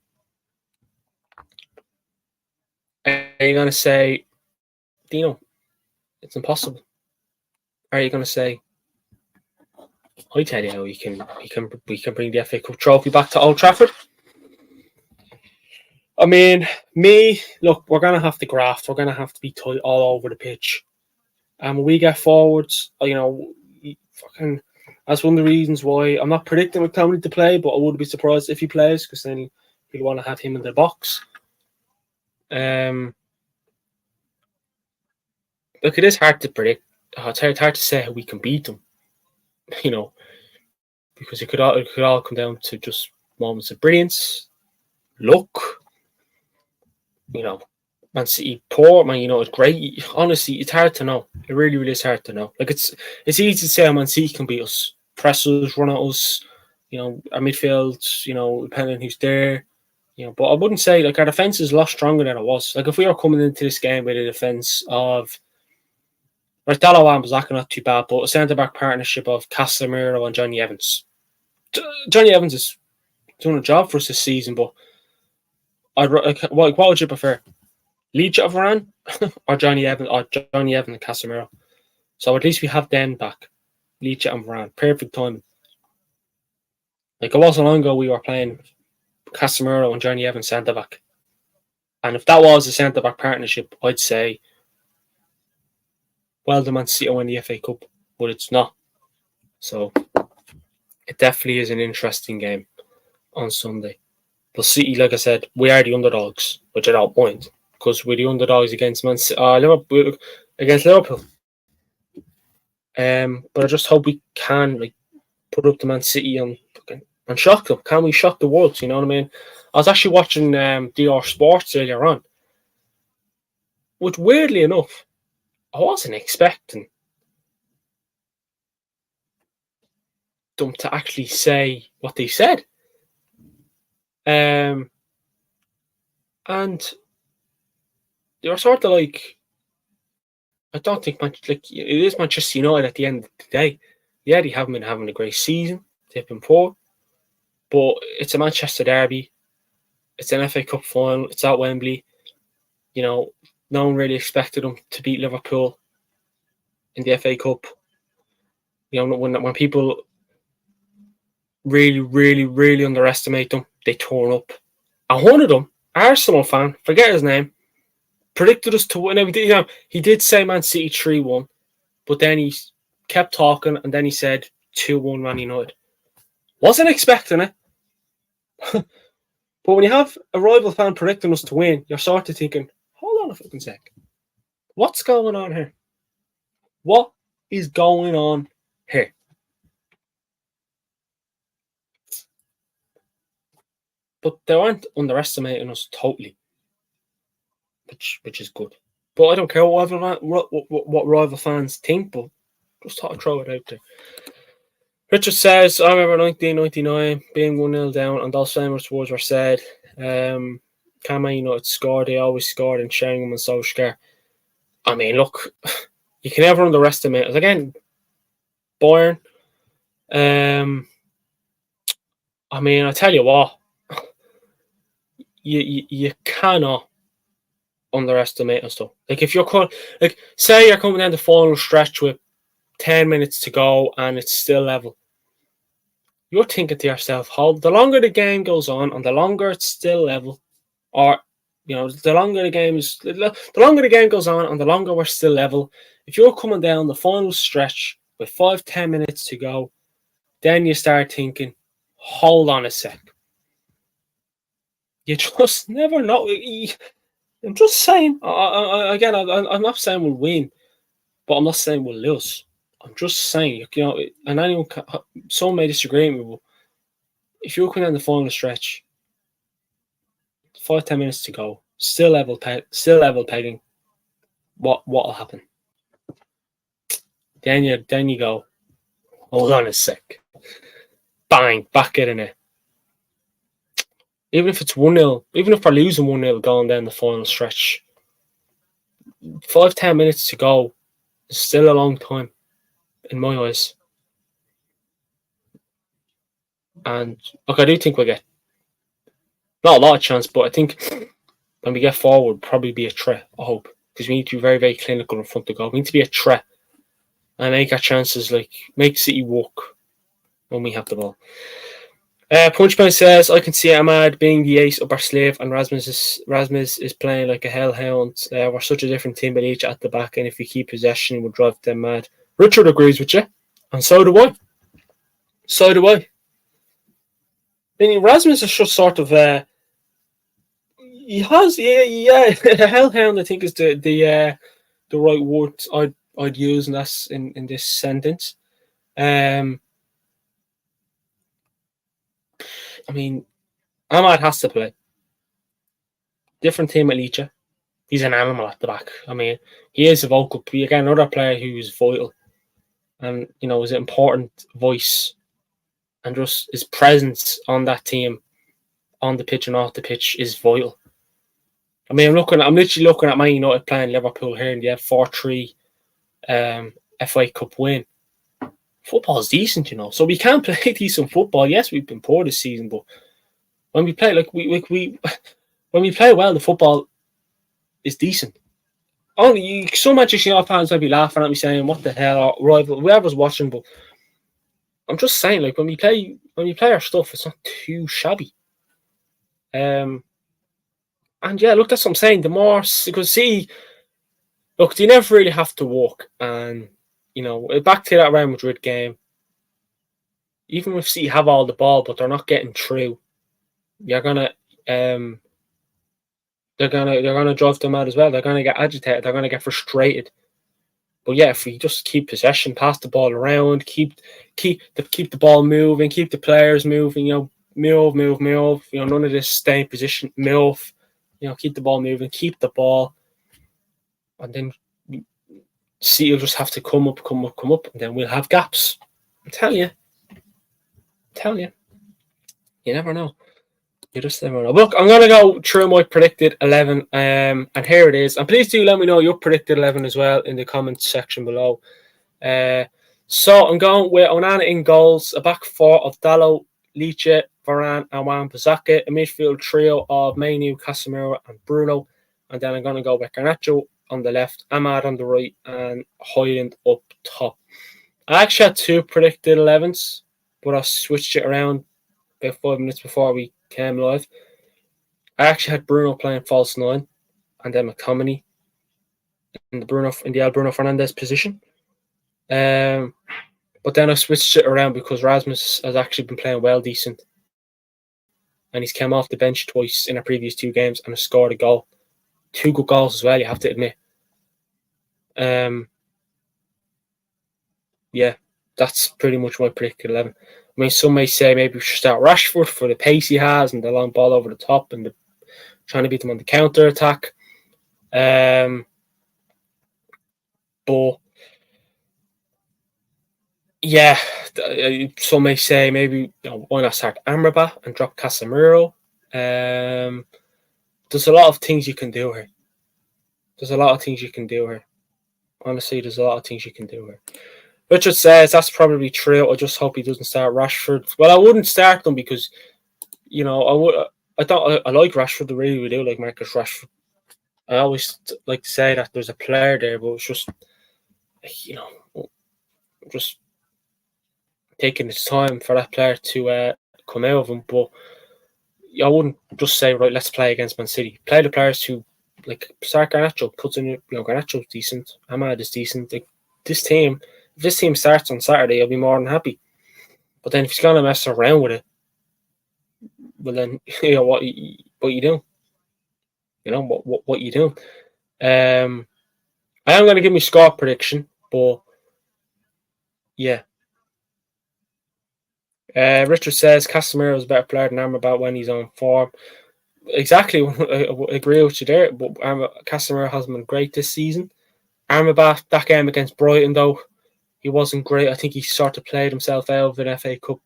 it? Are you going to say, Dino, it's impossible? Are you going to say, I tell you how we can bring the FA Cup trophy back to Old Trafford? I mean, look, we're going to have to graft. We're going to have to be tight all over the pitch. And when we get forwards, fucking, that's one of the reasons why I'm not predicting McTominay to play, but I wouldn't be surprised if he plays, because then he'll want to have him in the box. Look, it is hard to predict. It's hard to say how we can beat them, because it could all come down to just moments of brilliance, luck. Man City poor, Man United great. Honestly, it's hard to know. It really, really is hard to know. Like it's easy to say Man City can beat us, press us, run at us. Our midfield. Depending on who's there. But I wouldn't say like our defense is a lot stronger than it was. Like if we were coming into this game with a defense of, like Dalawan was acting not too bad, but a centre back partnership of Casemiro and Johnny Evans. Johnny Evans is doing a job for us this season, but what would you prefer? Leach of Varane or Johnny Evans and Casemiro. So at least we have them back. Leach and Varane. Perfect timing. Like it wasn't long ago we were playing Casemiro and Johnny Evans centre back. And if that was a centre back partnership, I'd say, well, the Man City win the FA Cup, but it's not. So it definitely is an interesting game on Sunday. But City, like I said, we are the underdogs, which I don't mind, because we're the underdogs against Liverpool. But I just hope we can put up the Man City and shock them. Can we shock the world? You know what I mean? I was actually watching DR Sports earlier on, which weirdly enough, I wasn't expecting them to actually say what they said. And they were sort of like, I don't think it is Manchester United at the end of the day. Yeah, they haven't been having a great season. They've been poor. But it's a Manchester derby. It's an FA Cup final. It's at Wembley. No one really expected them to beat Liverpool in the FA Cup. When people really, really, really underestimate them, they turn up. And one of them, Arsenal fan, forget his name, predicted us to win. He did say Man City 3-1, but then he kept talking and then he said 2-1 Man United. Wasn't expecting it. But when you have a rival fan predicting us to win, you're sort of thinking, hold on a fucking sec. What's going on here? What is going on here? But they weren't underestimating us totally, which is good. But I don't care what rival fans think, but just thought I'd throw it out there. Richard says, I remember 1999 being 1-0 down and those famous words were said. Can Man United score? They always scored in Sheringham and Solskjaer. I mean, look, you can never underestimate us. Again, Bayern. I mean, I tell you what, you cannot underestimate and stuff. Like if you're say you're coming down the final stretch with 10 minutes to go and it's still level, you're thinking to yourself, the longer the game goes on and the longer it's still level, or the longer the game goes on and the longer we're still level, if you're coming down the final stretch with 5-10 minutes to go, then you start thinking, hold on a sec. You just never know. I'm just saying, again, I'm not saying we'll win, but I'm not saying we'll lose. I'm just saying, and anyone, some may disagree with me, but if you're coming down the final stretch, 5-10 minutes to go, still level pegging, what'll happen? Then you go, hold on a sec, bang, back in it. Even if it's 1-0, even if we're losing 1-0 going down the final stretch, 5-10 minutes to go is still a long time in my eyes. And look, I do think we'll get not a lot of chance, but I think when we get forward, probably be a threat, I hope. Because we need to be very, very clinical in front of goal. We need to be a threat and make our chances, make City work when we have the ball. Punchman says, I can see Ahmad being the ace up our sleeve, and Rasmus is playing like a hellhound. We're such a different team with each at the back, and if we keep possession, we'll drive them mad. Richard agrees with you, and so do I. I mean, Rasmus is just sort of he has a hellhound. I think is the right word I'd use in this sentence. I mean, Ahmad has to play. Different team at Licha. He's an animal at the back. I mean, he is a vocal. Again, another player who is vital, and is an important voice, and just his presence on that team, on the pitch and off the pitch, is vital. I mean, I'm literally looking at Man United playing Liverpool here in the 4-3 FA Cup win. Football's decent, so we can play decent football. Yes, we've been poor this season, but when we play when we play well, the football is decent. Only some Manchester United fans might be laughing at me saying, "What the hell?" Or rival, whoever's watching, but I'm just saying, when we play our stuff, it's not too shabby. And yeah, look, that's what I'm saying. The more, because see, look, you never really have to walk, and back to that Real Madrid game. Even if City have all the ball, but they're not getting through, they're gonna drive them out as well. They're gonna get agitated. They're gonna get frustrated. But yeah, if we just keep possession, pass the ball around, keep the ball moving, keep the players moving, move. None of this stay in position, move. Keep the ball moving, keep the ball, and then City will just have to come up, and then we'll have gaps. I'm telling you. You never know. You just never know. Look, I'm going to go through my predicted 11, and here it is. And please do let me know your predicted 11 as well in the comments section below. So I'm going with Onana in goals, a back four of Dalot, Liche, Varane, and Wan-Bissaka, a midfield trio of Mainu, Casemiro, and Bruno. And then I'm going to go with Garnacho on the left, Ahmad on the right, and Højlund up top. I actually had two predicted 11s, but I switched it around about 5 minutes before we came live. I actually had Bruno playing false 9, and then McTominay in the Bruno Fernandes position. But then I switched it around because Rasmus has actually been playing well decent, and he's come off the bench twice in our previous 2 games and has scored a goal. 2 good goals as well, you have to admit. Yeah, that's pretty much my predicted 11. I mean, some may say maybe we should start Rashford for the pace he has and the long ball over the top and trying to beat them on the counter attack. But yeah, some may say maybe why not start Amrabat and drop Casemiro. There's a lot of things you can do here. Honestly, there's a lot of things you can do here. Richard says that's probably true. I just hope he doesn't start Rashford. Well, I wouldn't start them because, I like Rashford. I really do like Marcus Rashford. I always like to say that there's a player there, but it's just, just taking its time for that player to come out of him. But I wouldn't just say, right, let's play against Man City. Play the players who, like, start Garnacho, puts in, Garnacho's decent, Ahmad is decent. Like, if this team starts on Saturday, I'll be more than happy. But then if he's going to mess around with it, well then, what you doing? What you doing? I am going to give me score prediction, but yeah. Richard says Casemiro is a better player than Amrabat when he's on form. Exactly, I agree with you there. But Casemiro hasn't been great this season. Amrabat, that game against Brighton, though, he wasn't great. I think he sort of played himself out of an FA Cup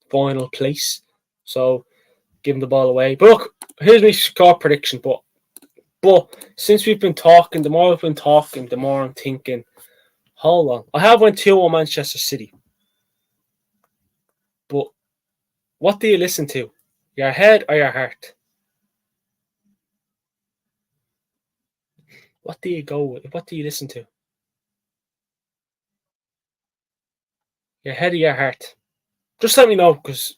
final place. So, give him the ball away. But look, here's my score prediction. But since we've been talking, the more we've been talking, the more I'm thinking, hold on. I have went 2 on Manchester City. But what do you listen to? Your head or your heart? What do you go with? What do you listen to? Your head or your heart? Just let me know, because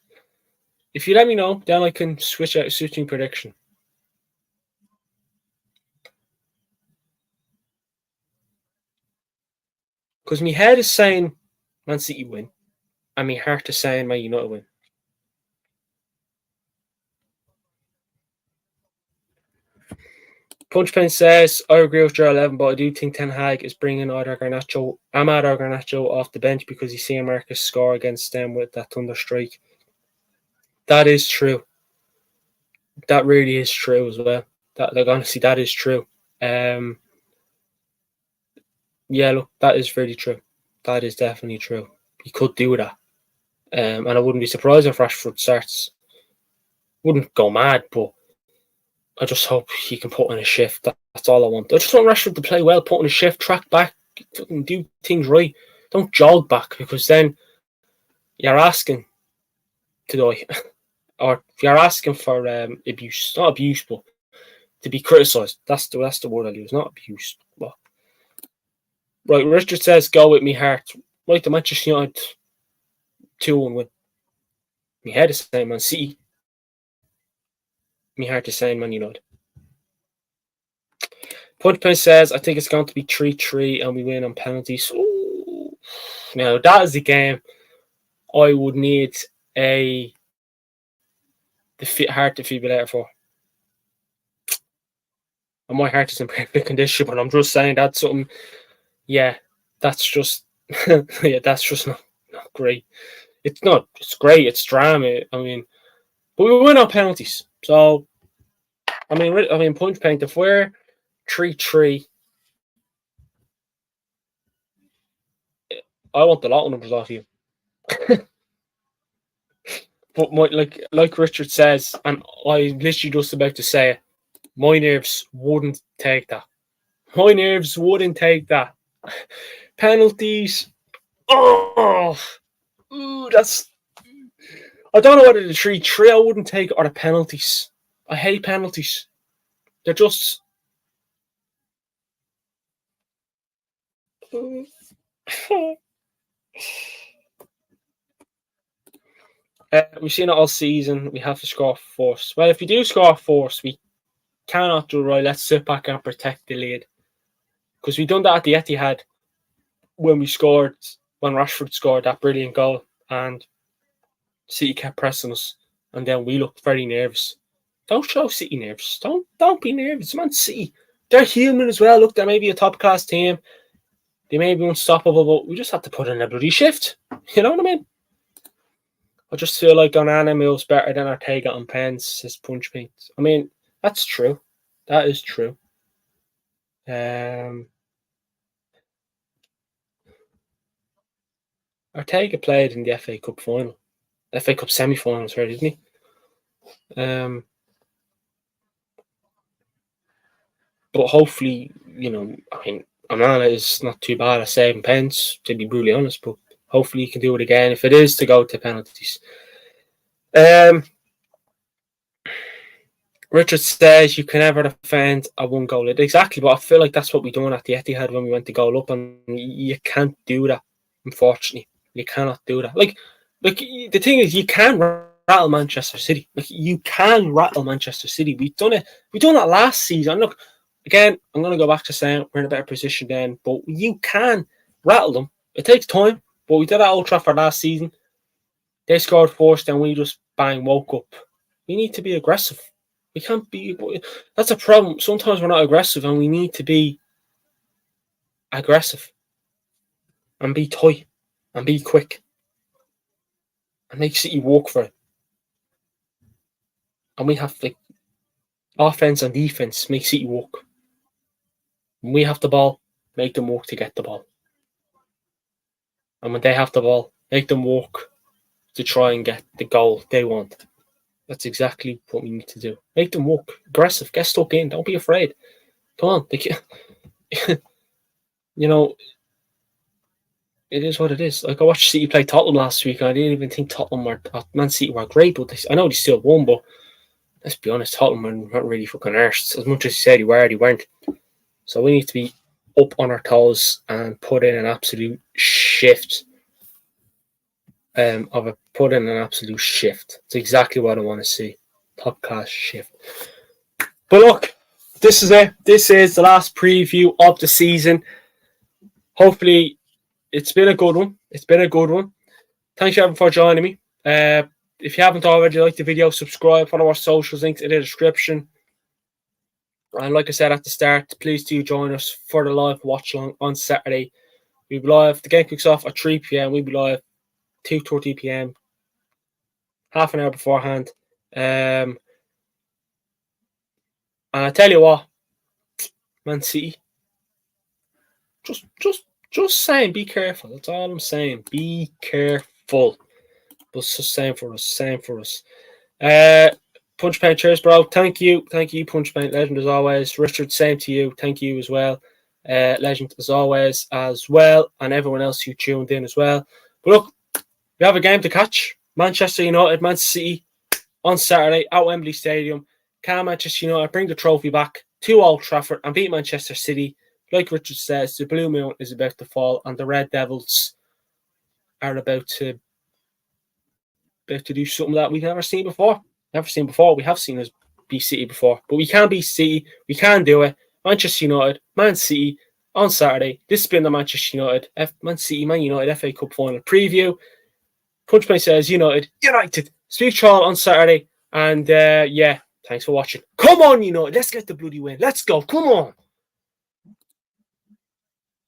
if you let me know, then I can switch out switching prediction. Because my head is saying Man City win, and my heart is saying Man United win. Punchpen says, I agree with your 11, but I do think Ten Hag is bringing Ahmad Garnacho off the bench because he's seeing Marcus score against them with that thunder strike. That is true. That really is true as well. Honestly, that is true. Yeah, look, that is really true. That is definitely true. He could do that. And I wouldn't be surprised if Rashford starts. Wouldn't go mad, but I just hope he can put in a shift. That's all I want. I just want Rashford to play well, put in a shift, track back, do things right. Don't jog back, because then you're asking to die. Or you're asking for abuse. Not abuse, but to be criticised. That's the word I use, not abuse. But, right, Richard says, go with me heart. Right, the Manchester United 2-1 win. My head is saying Man City. My heart is saying Man United. Punchpen says, I think it's going to be 3-3 and we win on penalties. Ooh. Now, that is the game I would need a heart defibrillator for. And my heart is in perfect condition, but I'm just saying that's something. Yeah, that's just that's just not great. It's not. It's great. It's drama. I mean, but we win on penalties. So, I mean, punch paint. If we're 3-3, I want the lot of numbers off you. But like Richard says, and I literally just about to say it, my nerves wouldn't take that. My nerves wouldn't take that. Penalties. Oh, ooh, that's. I don't know whether the 3-3 I wouldn't take or the penalties. I hate penalties. They're just. We've seen it all season. We have to score force. Well, if we do score force, we cannot do right. Let's sit back and protect the lead. Because we done that at the Etihad when Rashford scored that brilliant goal, and City kept pressing us, and then we looked very nervous. Don't show City nerves. Don't be nervous, man. City, they're human as well. Look, they may be a top class team. They may be unstoppable, but we just have to put in a bloody shift. You know what I mean? I just feel like Onana moves better than Ortega on pens, says Punch Paint. I mean, that's true. That is true. Ortega played in the FA Cup final. FA Cup semi-final, sorry, didn't he? But hopefully, I mean, Onana is not too bad at saving pens, to be brutally honest, but hopefully he can do it again if it is to go to penalties. Richard says you can never defend a one goal lead. Exactly, but I feel like that's what we done at the Etihad when we went to goal up, and you can't do that. Unfortunately, you cannot do that. Like the thing is, you can rattle Manchester City. Like you can rattle Manchester City. We've done it. We done that last season. Look, again, I'm going to go back to saying we're in a better position then, but you can rattle them. It takes time, but we did that at Old Trafford last season. They scored first, and we just bang woke up. We need to be aggressive. We can't be. That's a problem. Sometimes we're not aggressive, and we need to be aggressive and be tight and be quick and make City work for it. And we have like offense and defense make City work. When we have the ball, make them work to get the ball. And when they have the ball, make them work to try and get the goal they want. That's exactly what we need to do. Make them work. Aggressive. Get stuck in. Don't be afraid. Come on. You know, it is what it is. Like I watched City play Tottenham last week, and I didn't even think Tottenham or Man City were great. But I know they still won. But let's be honest, Tottenham weren't really fucking arsed. As much as you said they weren't. So we need to be up on our toes and put in an absolute shift. Put in an absolute shift. It's exactly what I want to see. Top class shift. But look, this is it. This is the last preview of the season. Hopefully, it's been a good one. Thanks everyone for joining me. If you haven't already liked the video, subscribe, follow our socials, links in the description. And like I said at the start, please do join us for the live watch along on Saturday. We'll be live. The game kicks off at 3 p.m. We'll be live 2:30 p.m. half an hour beforehand. And I tell you what, Man City, just saying, be careful. That's all I'm saying. Be careful. But just same for us. Punch Paint, cheers, bro. Thank you, Punch Paint, legend as always. Richard, same to you. Thank you as well. Legend as always, and everyone else who tuned in as well. But look, we have a game to catch. Manchester United, Man City on Saturday at Wembley Stadium. Can Manchester United bring the trophy back to Old Trafford and beat Manchester City? Like Richard says, the blue moon is about to fall, and the Red Devils are about to do something that we've never seen before. We have seen us beat City before, but we can beat City. We can do it. Manchester United, Man City on Saturday. This has been the Manchester United, Man United FA Cup final preview. Punchman says United. Speak to you all on Saturday, and thanks for watching. Come on, United, let's get the bloody win. Let's go. Come on.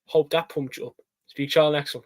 Hope that pumped you up. Speak to you all next one.